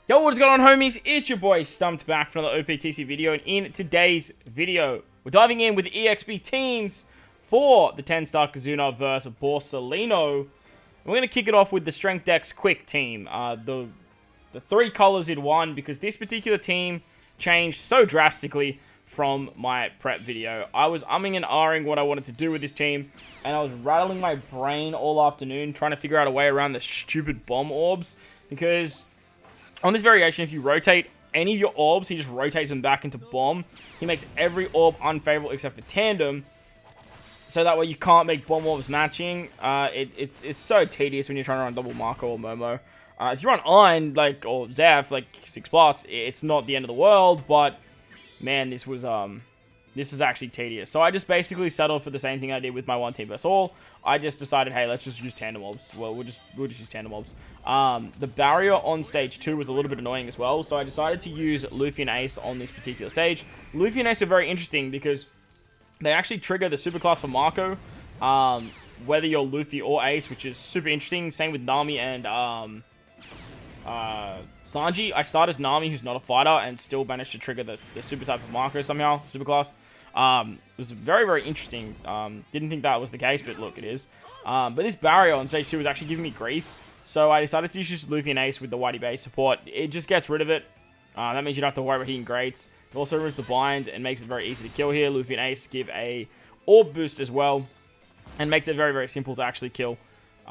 Yo, what's going on, homies? It's your boy Stumped back for another OPTC video, and in today's video, we're diving in with EXP teams for the 10-star Kizuna versus Borsalino. We're going to kick it off with the Strength Dex Quick team, the three colors in one, because this particular team changed so drastically from my prep video. I was umming and ahhing what I wanted to do with this team, and I was rattling my brain all afternoon trying to figure out a way around the stupid bomb orbs, because on this variation, if you rotate any of your orbs, he just rotates them back into bomb. He makes every orb unfavorable except for tandem, so that way you can't make bomb orbs matching. It's so tedious when you're trying to run double Marco or Momo. If you run Ein, or Zeph, 6+, it's not the end of the world, but man, this was actually tedious. So I just basically settled for the same thing I did with my one team versus all. I just decided, hey, let's just use tandem orbs. Well, we'll just use tandem orbs. The barrier on stage 2 was a little bit annoying as well, so I decided to use Luffy and Ace on this particular stage. Luffy and Ace are very interesting because they actually trigger the superclass for Marco, whether you're Luffy or Ace, which is super interesting. Same with Nami and Sanji. I start as Nami, who's not a fighter, and still managed to trigger the super type of Marco somehow, superclass. It was very, very interesting. Didn't think that was the case, but look, it is. But this barrier on stage 2 was actually giving me grief. So I decided to use just Luffy and Ace with the Whitey base support. It just gets rid of it. That means you don't have to worry about hitting greats. It also removes the bind and makes it very easy to kill here. Luffy and Ace give a orb boost as well, and makes it very, very simple to actually kill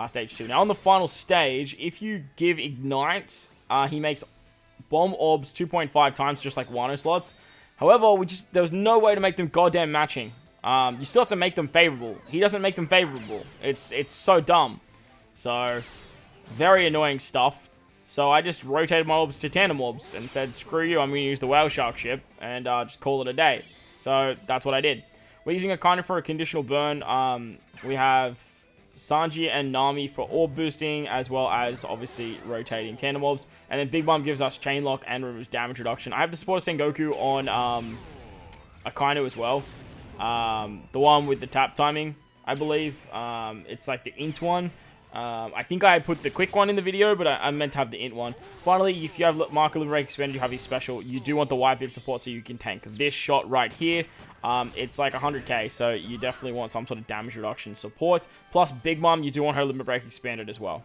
stage 2. Now on the final stage, if you give ignites, he makes bomb orbs 2.5 times, just like Wano slots. However, there was no way to make them goddamn matching. You still have to make them favorable. He doesn't make them favorable. It's so dumb. So very annoying stuff. So I just rotated my orbs to tandem orbs and said, screw you, I'm going to use the whale shark ship and just call it a day. So that's what I did. We're using a kind of for a conditional burn. We have Sanji and Nami for orb boosting, as well as obviously rotating tandem orbs. And then Big Mom gives us chain lock and removes damage reduction. I have the support of Sengoku on Akainu as well. The one with the tap timing, I believe. It's like the int one. I think I put the quick one in the video, but I meant to have the int one. Finally, if you have Marco Liberate Expanded, you have his special, you do want the white bib support so you can tank this shot right here. It's like 100k, so you definitely want some sort of damage reduction support. Plus, Big Mom, you do want her Limit Break Expanded as well.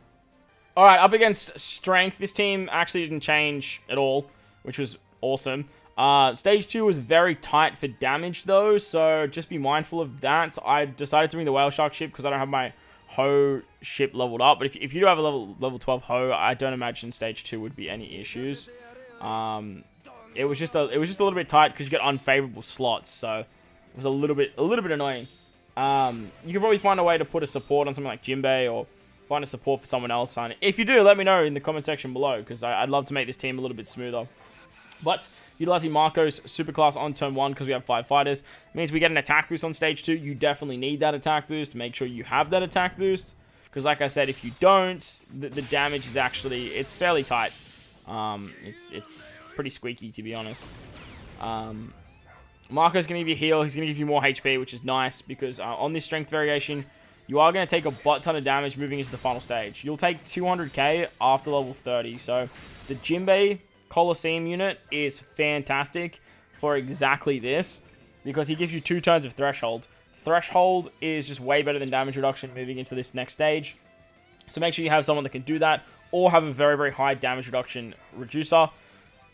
Alright, up against Strength, this team actually didn't change at all, which was awesome. Stage 2 was very tight for damage though, so just be mindful of that. I decided to bring the Whale Shark ship because I don't have my Ho ship leveled up, but if you do have a level 12 Ho, I don't imagine stage 2 would be any issues. It was just a little bit tight because you get unfavorable slots, so it was a little bit annoying. You could probably find a way to put a support on something like Jinbei, or find a support for someone else. And if you do, let me know in the comment section below, because I'd love to make this team a little bit smoother. But utilizing Marco's superclass on turn 1 because we have 5 fighters means we get an attack boost on stage 2. You definitely need that attack boost. Make sure you have that attack boost, because like I said, if you don't, the damage is actually, it's fairly tight. It's pretty squeaky, to be honest. Marco's going to give you heal. He's going to give you more HP, which is nice, because on this strength variation, you are going to take a butt ton of damage moving into the final stage. You'll take 200k after level 30. So the Jinbei Colosseum unit is fantastic for exactly this, because he gives you 2 turns of Threshold. Threshold is just way better than damage reduction moving into this next stage. So make sure you have someone that can do that, or have a very, very high damage reduction reducer.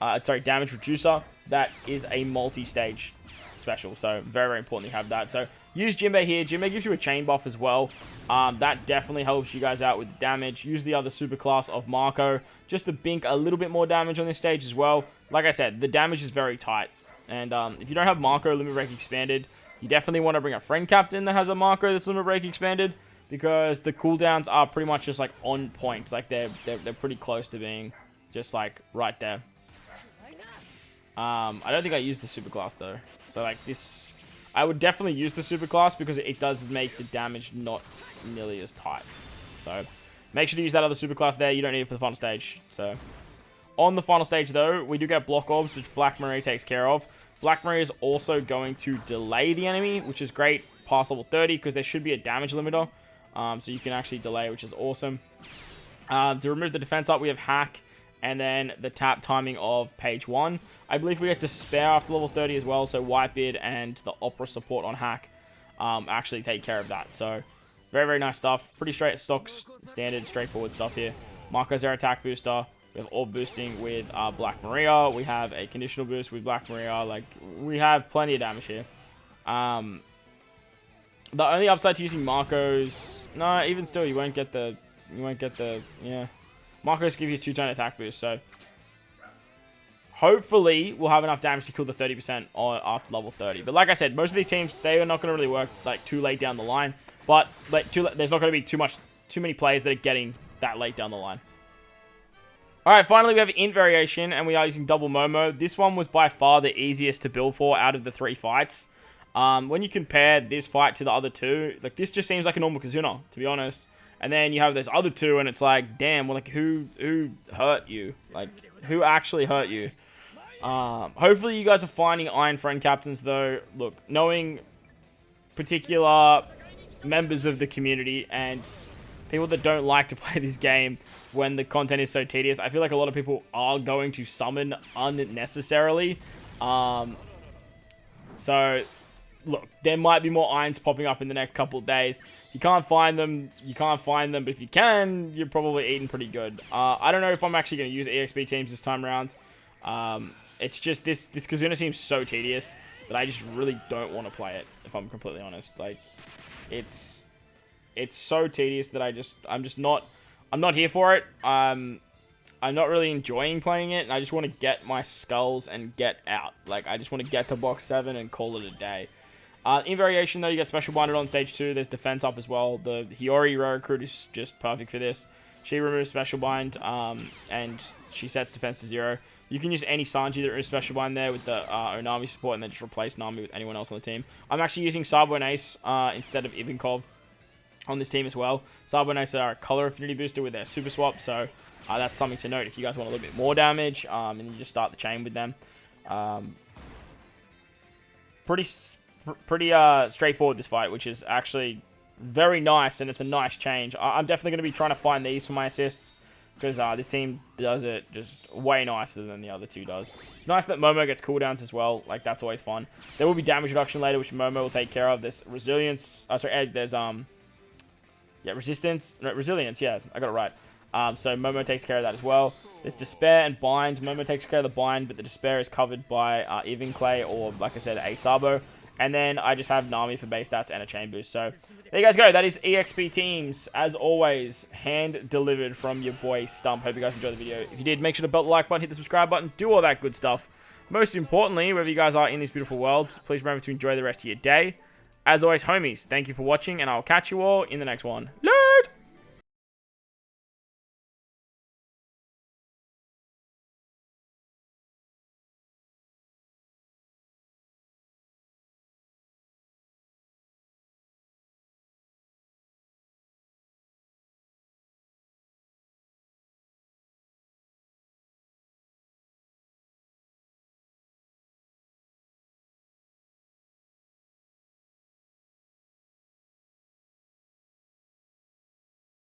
Damage reducer that is a multi-stage special. So very, very important you have that. So use Jinbei here. Jinbei gives you a chain buff as well. That definitely helps you guys out with damage. Use the other super class of Marco just to bink a little bit more damage on this stage as well. Like I said, the damage is very tight. And if you don't have Marco Limit Break Expanded, you definitely want to bring a friend captain that has a Marco that's Limit Break Expanded, because the cooldowns are pretty much just like on point. Like they're pretty close to being just like right there. I don't think I used the super class though. So like this, I would definitely use the super class because it does make the damage not nearly as tight. So make sure to use that other super class there. You don't need it for the final stage. So on the final stage though, we do get block orbs, which Black Marie takes care of. Black Marie is also going to delay the enemy, which is great past level 30, because there should be a damage limiter. So you can actually delay, which is awesome. To remove the defense up, we have Hack and then the tap timing of page 1. I believe we get Despair after level 30 as well, so Whitebeard and the Opera support on hack actually take care of that. So very, very nice stuff. Pretty straight stocks, standard, straightforward stuff here. Marco's our attack booster. We have orb boosting with Black Maria. We have a conditional boost with Black Maria. Like, we have plenty of damage here. The only upside to using Marco's... No, even still, you won't get the... Yeah. Marco's give you a 2-turn attack boost, so... Hopefully, we'll have enough damage to kill the 30% after level 30. But like I said, most of these teams, they are not going to really work, like, too late down the line. But, like, there's not going to be too many players that are getting that late down the line. Alright, finally we have int variation, and we are using double Momo. This one was by far the easiest to build for out of the 3 fights. When you compare this fight to the other 2, like, this just seems like a normal Kizuna, to be honest. And then you have those other 2, and it's like, damn, well, like, who hurt you? Like, who actually hurt you? Hopefully you guys are finding Iron Friend Captains, though. Look, knowing particular members of the community and people that don't like to play this game when the content is so tedious, I feel like a lot of people are going to summon unnecessarily. So, look, there might be more irons popping up in the next couple of days. If you can't find them, you can't find them. But if you can, you're probably eating pretty good. I don't know if I'm actually going to use EXP teams this time around. It's just this Kizuna seems so tedious that I just really don't want to play it, if I'm completely honest. Like, it's so tedious that I'm not here for it. I'm not really enjoying playing it, and I just want to get my skulls and get out. Like, I just want to get to box 7 and call it a day. In variation, though, you get special binded on stage 2. There's defense up as well. The Hiyori rare recruit is just perfect for this. She removes special bind, and she sets defense to 0. You can use any Sanji that removes special bind there with the Onami support, and then just replace Nami with anyone else on the team. I'm actually using Sabo and Ace instead of Ivankov on this team as well. Sabo and Ace are a color affinity booster with their super swap, so that's something to note if you guys want a little bit more damage, and you just start the chain with them. Pretty straightforward, this fight, which is actually very nice, and it's a nice change. I'm definitely going to be trying to find these for my assists, because this team does it just way nicer than the other 2 does. It's nice that Momo gets cooldowns as well. Like, that's always fun. There will be damage reduction later, which Momo will take care of. There's resilience. There's resistance. No, resilience. Yeah, I got it right. So Momo takes care of that as well. There's Despair and Bind. Momo takes care of the Bind, but the Despair is covered by Ivankov or, like I said, a Sabo. And then I just have Nami for base stats and a chain boost. So there you guys go. That is EXP teams. As always, hand delivered from your boy Stump. Hope you guys enjoyed the video. If you did, make sure to belt the like button, hit the subscribe button, do all that good stuff. Most importantly, wherever you guys are in these beautiful worlds, please remember to enjoy the rest of your day. As always, homies, thank you for watching, and I'll catch you all in the next one.